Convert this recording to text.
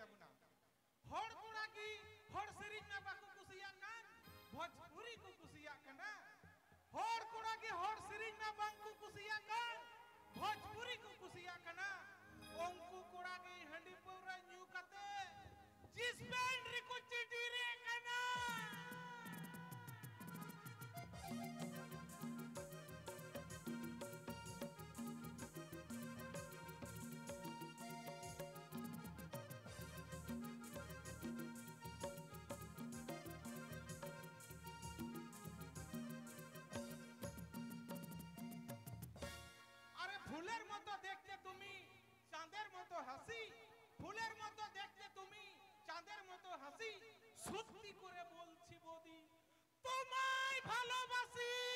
तबना हर कोड़ा की हर सीरीज में बाकू कुसिया कान भोजपुरी को कुसिया कना हर कोड़ा की हर सीरीज में बांकू कुसिया कान भोजपुरी को कुसिया कना ओंकू कोड़ा की हंडी पौरा न्यू कते जिस बैंड को चिटी रे कना फुलेर मतो देखते तुमी चांदेर मतो हसी फुलेर मतो देखते तुमी चांदेर मतो हसी सত্যি করে বলছি বৌদি তোমায় ভালোবাসি।